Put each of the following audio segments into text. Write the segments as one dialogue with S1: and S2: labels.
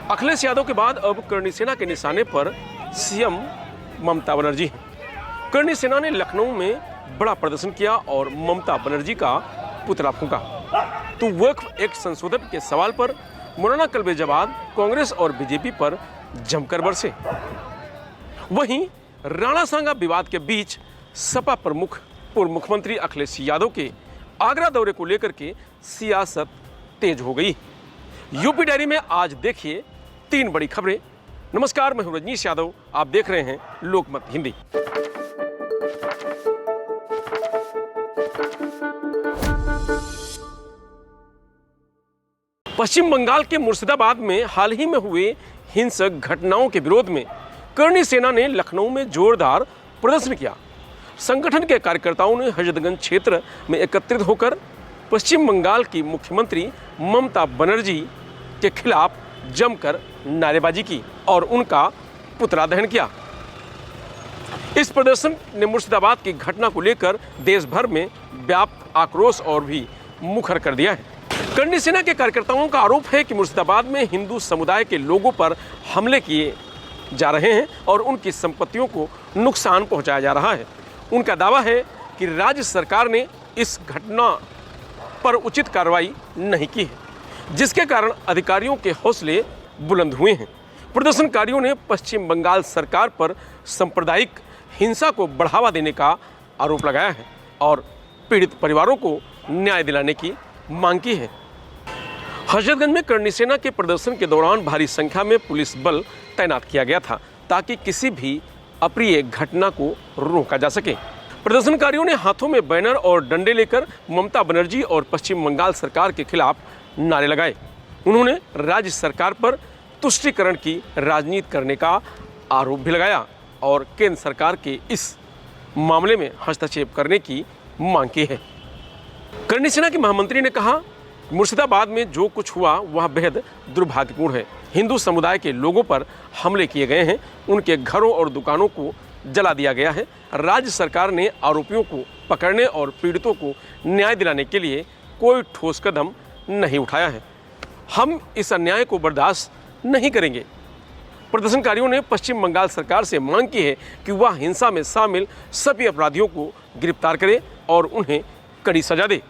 S1: अखिलेश यादव के बाद अब करणी सेना के निशाने पर सीएम ममता बनर्जी हैं। करणी सेना ने लखनऊ में बड़ा प्रदर्शन किया और ममता बनर्जी का पुतला फूंका। तो वक्फ एक्ट संशोधन के सवाल पर मौलाना कल्बे जवाद कांग्रेस और बीजेपी पर जमकर बरसे। वहीं राणा सांगा विवाद के बीच सपा प्रमुख पूर्व मुख्यमंत्री अखिलेश यादव के आगरा दौरे को लेकर के सियासत तेज हो गई। यूपी डायरी में आज देखिए 3 बड़ी खबरें। नमस्कार, मैं हूं रजनीश यादव, आप देख रहे हैं लोकमत हिंदी। पश्चिम बंगाल के मुर्शिदाबाद में हाल ही में हुए हिंसक घटनाओं के विरोध में करणी सेना ने लखनऊ में जोरदार प्रदर्शन किया। संगठन के कार्यकर्ताओं ने हजरतगंज क्षेत्र में एकत्रित होकर पश्चिम बंगाल की मुख्यमंत्री ममता बनर्जी के खिलाफ जमकर नारेबाजी की और उनका पुतला दहन किया। इस प्रदर्शन ने मुर्शिदाबाद की घटना को लेकर देश भर में व्याप्त आक्रोश और भी मुखर कर दिया है। करणी सेना के कार्यकर्ताओं का आरोप है कि मुर्शिदाबाद में हिंदू समुदाय के लोगों पर हमले किए जा रहे हैं और उनकी संपत्तियों को नुकसान पहुंचाया जा रहा है। उनका दावा है कि राज्य सरकार ने इस घटना पर उचित कार्रवाई नहीं की है, जिसके कारण अधिकारियों के हौसले बुलंद हुए हैं। प्रदर्शनकारियों ने पश्चिम बंगाल सरकार पर सांप्रदायिक हिंसा को बढ़ावा देने का आरोप लगाया है और पीड़ित परिवारों को न्याय दिलाने की मांग की है। हजरतगंज में करणी सेना के प्रदर्शन के दौरान भारी संख्या में पुलिस बल तैनात किया गया था ताकि किसी भी अप्रिय घटना को रोका जा सके। प्रदर्शनकारियों ने हाथों में बैनर और डंडे लेकर ममता बनर्जी और पश्चिम बंगाल सरकार के खिलाफ नारे लगाए। उन्होंने राज्य सरकार पर तुष्टीकरण की राजनीति करने का आरोप भी लगाया और केंद्र सरकार के इस मामले में हस्तक्षेप करने की मांग की है। करणी सेना के महामंत्री ने कहा, मुर्शिदाबाद में जो कुछ हुआ वह बेहद दुर्भाग्यपूर्ण है। हिंदू समुदाय के लोगों पर हमले किए गए हैं, उनके घरों और दुकानों को जला दिया गया है। राज्य सरकार ने आरोपियों को पकड़ने और पीड़ितों को न्याय दिलाने के लिए कोई ठोस कदम नहीं उठाया है। हम इस अन्याय को बर्दाश्त नहीं करेंगे। प्रदर्शनकारियों ने पश्चिम बंगाल सरकार से मांग की है कि वह हिंसा में शामिल सभी अपराधियों को गिरफ्तार करे और उन्हें कड़ी सजा दे।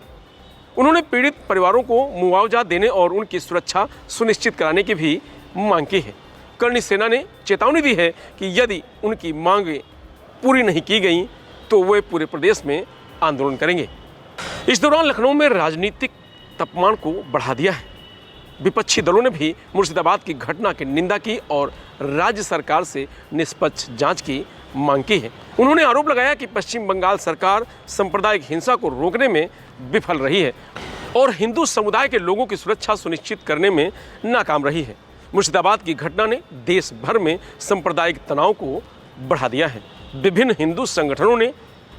S1: उन्होंने पीड़ित परिवारों को मुआवजा देने और उनकी सुरक्षा सुनिश्चित कराने की भी मांग की है। करणी सेना ने चेतावनी दी है कि यदि उनकी मांगें पूरी नहीं की गई तो वे पूरे प्रदेश में आंदोलन करेंगे। इस दौरान लखनऊ में राजनीतिक तापमान को बढ़ा दिया है। विपक्षी दलों ने भी मुर्शिदाबाद की घटना की निंदा की और राज्य सरकार से निष्पक्ष जांच की मांग की है। उन्होंने आरोप लगाया कि पश्चिम बंगाल सरकार सांप्रदायिक हिंसा को रोकने में विफल रही है और हिंदू समुदाय के लोगों की सुरक्षा सुनिश्चित करने में नाकाम रही है। मुर्शिदाबाद की घटना ने देश भर में सांप्रदायिक तनाव को बढ़ा दिया है। विभिन्न हिंदू संगठनों ने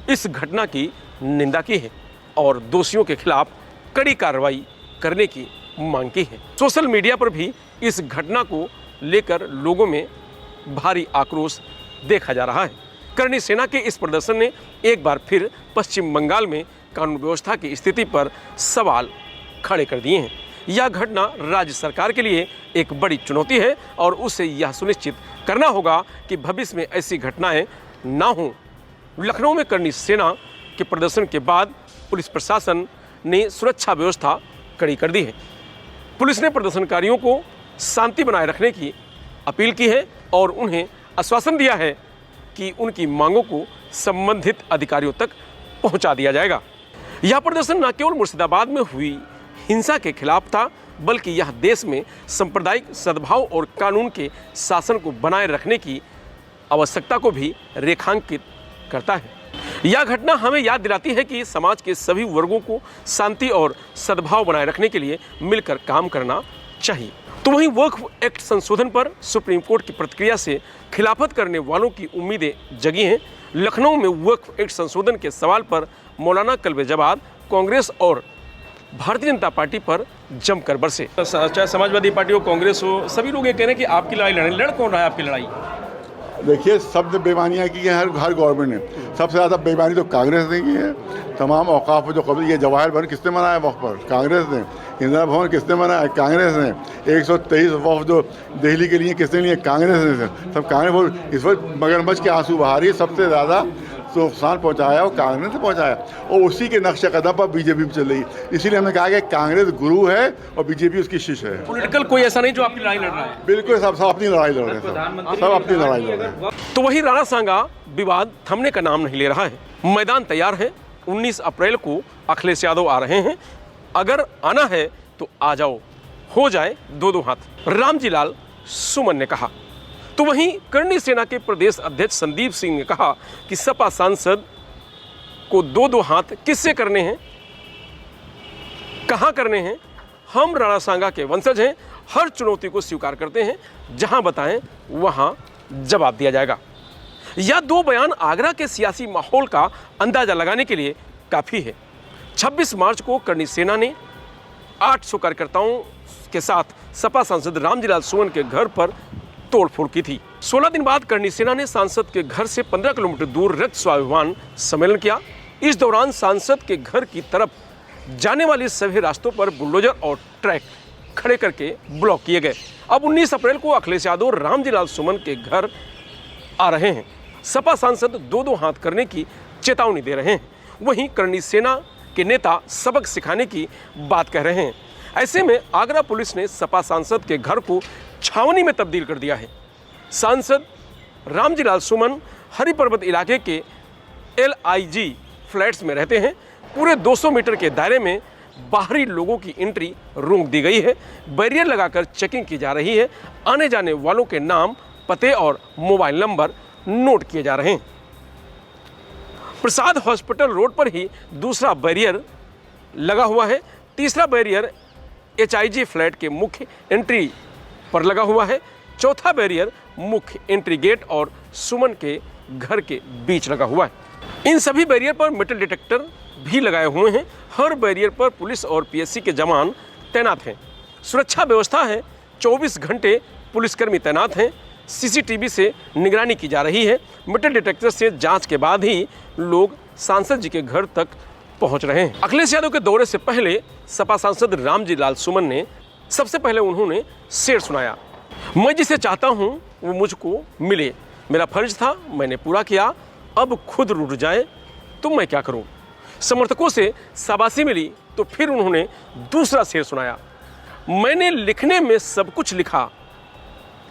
S1: इस घटना की निंदा की है और दोषियों के खिलाफ कड़ी कार्रवाई करने की मांग की है। सोशल मीडिया पर भी इस घटना को लेकर लोगों में भारी आक्रोश देखा जा रहा है। करणी सेना के इस प्रदर्शन ने एक बार फिर पश्चिम बंगाल में कानून व्यवस्था की स्थिति पर सवाल खड़े कर दिए हैं। यह घटना राज्य सरकार के लिए एक बड़ी चुनौती है और उसे यह सुनिश्चित करना होगा कि भविष्य में ऐसी घटनाएं ना हों। लखनऊ में करणी सेना के प्रदर्शन के बाद पुलिस प्रशासन ने सुरक्षा व्यवस्था कड़ी कर दी है। पुलिस ने प्रदर्शनकारियों को शांति बनाए रखने की अपील की है और उन्हें आश्वासन दिया है कि उनकी मांगों को संबंधित अधिकारियों तक पहुंचा दिया जाएगा। यह प्रदर्शन न केवल मुर्शिदाबाद में हुई हिंसा के खिलाफ था, बल्कि यह देश में सांप्रदायिक सद्भाव और कानून के शासन को बनाए रखने की आवश्यकता को भी रेखांकित करता है। यह घटना हमें याद दिलाती है कि समाज के सभी वर्गों को शांति और सद्भाव बनाए रखने के लिए मिलकर काम करना चाहिए। तो वहीं वक्फ एक्ट संशोधन पर सुप्रीम कोर्ट की प्रतिक्रिया से खिलाफत करने वालों की उम्मीदें जगी हैं। लखनऊ में वक्फ एक्ट संशोधन के सवाल पर मौलाना कल्बे जवाद कांग्रेस और भारतीय जनता पार्टी पर जमकर बरसे। चाहे समाजवादी पार्टी हो, कांग्रेस हो, सभी लोग ये कह रहे हैं कि आपकी लड़ाई लड़ कौन रहा है? आपकी लड़ाई
S2: देखिए, सब ने बेईमानियाँ की हैं, हर गवर्नमेंट ने। सबसे ज़्यादा बेईमानी तो कांग्रेस ने की है। तमाम औकाफ जो कब्ज़, ये जवाहर भवन किसने बनाया वक्त पर? कांग्रेस ने। इंदिरा भवन किसने बनाया? कांग्रेस ने। 123 वक्फ जो दिल्ली के लिए किसने लिए? कांग्रेस ने। सब कांग्रेस। इस वक्त मगरमच्छ के आंसू बहा रही है। सबसे ज़्यादा नुकसान पहुंचाया वो कांग्रेस ने पहुंचाया, और उसी के नक्शे कदम पर बीजेपी भी चल रही है। इसीलिए हमने कहा कि कांग्रेस गुरु है और बीजेपी उसकी शिष्य है।
S1: पॉलिटिकल कोई ऐसा नहीं जो आपकी लड़ाई लड़ रहा है?
S2: बिल्कुल, सब अपनी लड़ाई लड़ रहे हैं, सब अपनी लड़ाई लड़ रहे हैं।
S1: तो वही राणा सांगा विवाद थमने का नाम नहीं ले रहा है। मैदान तैयार है। 19 अप्रैल को अखिलेश यादव आ रहे हैं। अगर आना है तो आ जाओ, हो जाए दो दो हाथ, रामजी लाल सुमन ने कहा। तो वहीं करणी सेना के प्रदेश अध्यक्ष संदीप सिंह ने कहा कि सपा सांसद को दो दो हाथ किससे करने हैं, कहां करने हैं? हम राणा सांगा के वंशज हैं, हर चुनौती को स्वीकार करते हैं, जहां बताएं वहां जवाब दिया जाएगा। यह दो बयान आगरा के सियासी माहौल का अंदाजा लगाने के लिए काफी है। 26 मार्च को करणी सेना ने 800 कार्यकर्ताओं के साथ सपा सांसद रामजी लाल सुमन के घर पर तोड़फोड़ की थी। 16 दिन बाद करणी सेना ने सांसद के घर से 15 किलोमीटर दूर रक्त स्वाभिमान सम्मेलन किया। इस दौरान सांसद के घर की तरफ जाने वाले सभी रास्तों पर बुलडोजर और ट्रक खड़े करके ब्लॉक किए गए। अब 19 अप्रैल को अखिलेश यादव रामजी लाल सुमन के घर आ रहे हैं। सपा सांसद दो दो हाथ करने की चेतावनी दे रहे हैं। वहीं करणी सेना के नेता सबक सिखाने की बात कह रहे हैं। ऐसे में आगरा पुलिस ने सपा सांसद के घर को छावनी में तब्दील कर दिया है। सांसद रामजी लाल सुमन हरि पर्वत इलाके के LIG फ्लैट्स में रहते हैं। पूरे 200 मीटर के दायरे में बाहरी लोगों की एंट्री रोक दी गई है। बैरियर लगाकर चेकिंग की जा रही है। आने जाने वालों के नाम, पते और मोबाइल नंबर नोट किए जा रहे हैं। प्रसाद हॉस्पिटल रोड पर ही दूसरा बैरियर लगा हुआ है। तीसरा बैरियर HIG फ्लैट के मुख्य एंट्री पर लगा हुआ है। चौथा बैरियर मुख्य एंट्री गेट और सुमन के घर के बीच लगा हुआ है। इन सभी बैरियर पर मेटल डिटेक्टर भी लगाए हुए हैं। हर बैरियर पर पुलिस और PSC के जवान तैनात हैं। सुरक्षा व्यवस्था है। 24 घंटे पुलिसकर्मी तैनात हैं। CCTV से निगरानी की जा रही है। मेटल डिटेक्टर से जांच के बाद ही लोग सांसद जी के घर तक पहुंच रहे हैं। अखिलेश यादव के दौरे से पहले सपा सांसद रामजी लाल सुमन ने सबसे पहले उन्होंने शेर सुनाया। मैं जिसे चाहता हूं वो मुझको मिले, मेरा फर्ज था, मैंने पूरा किया, अब खुद रूठ जाए तो मैं क्या करूं। समर्थकों से शाबाशी मिली तो फिर उन्होंने दूसरा शेर सुनाया। मैंने लिखने में सब कुछ लिखा,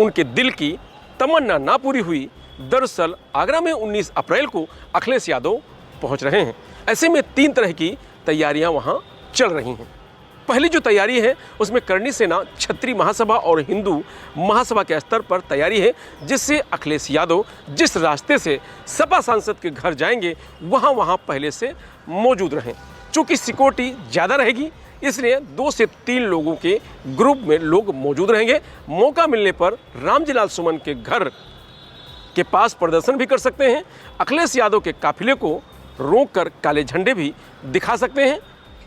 S1: उनके दिल की तमन्ना ना पूरी हुई। दरअसल आगरा में 19 अप्रैल को अखिलेश यादव पहुंच रहे हैं। ऐसे में 3 तरह की तैयारियां वहां चल रही हैं। पहली जो तैयारी है उसमें करणी सेना, क्षत्रिय महासभा और हिंदू महासभा के स्तर पर तैयारी है, जिससे अखिलेश यादव जिस रास्ते से सपा सांसद के घर जाएंगे वहां पहले से मौजूद रहें। चूँकि सिक्योरिटी ज़्यादा रहेगी इसलिए 2 से 3 लोगों के ग्रुप में लोग मौजूद रहेंगे। मौका मिलने पर रामजी लाल सुमन के घर के पास प्रदर्शन भी कर सकते हैं। अखिलेश यादव के काफिले को रोककर काले झंडे भी दिखा सकते हैं।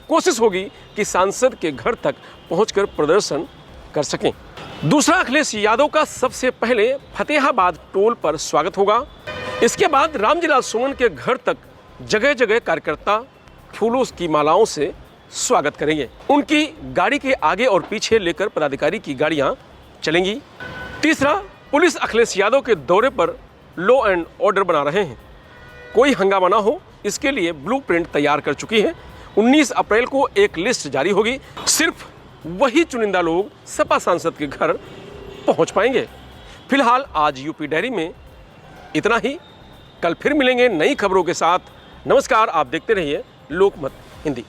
S1: कोशिश होगी कि सांसद के घर तक पहुंचकर प्रदर्शन कर सकें। दूसरा, अखिलेश यादव का सबसे पहले फतेहाबाद टोल पर स्वागत होगा। इसके बाद रामजी लाल सुमन के घर तक जगह जगह कार्यकर्ता फूलों की मालाओं से स्वागत करेंगे। उनकी गाड़ी के आगे और पीछे लेकर पदाधिकारी की गाड़ियां चलेंगी। तीसरा, पुलिस अखिलेश यादव के दौरे पर लॉ एंड ऑर्डर बना रहे हैं। कोई हंगामा ना हो इसके लिए ब्लूप्रिंट तैयार कर चुकी है। 19 अप्रैल को एक लिस्ट जारी होगी। सिर्फ वही चुनिंदा लोग सपा सांसद के घर पहुंच पाएंगे। फिलहाल आज यूपी डायरी में इतना ही। कल फिर मिलेंगे नई खबरों के साथ। नमस्कार, आप देखते रहिए लोकमत हिंदी।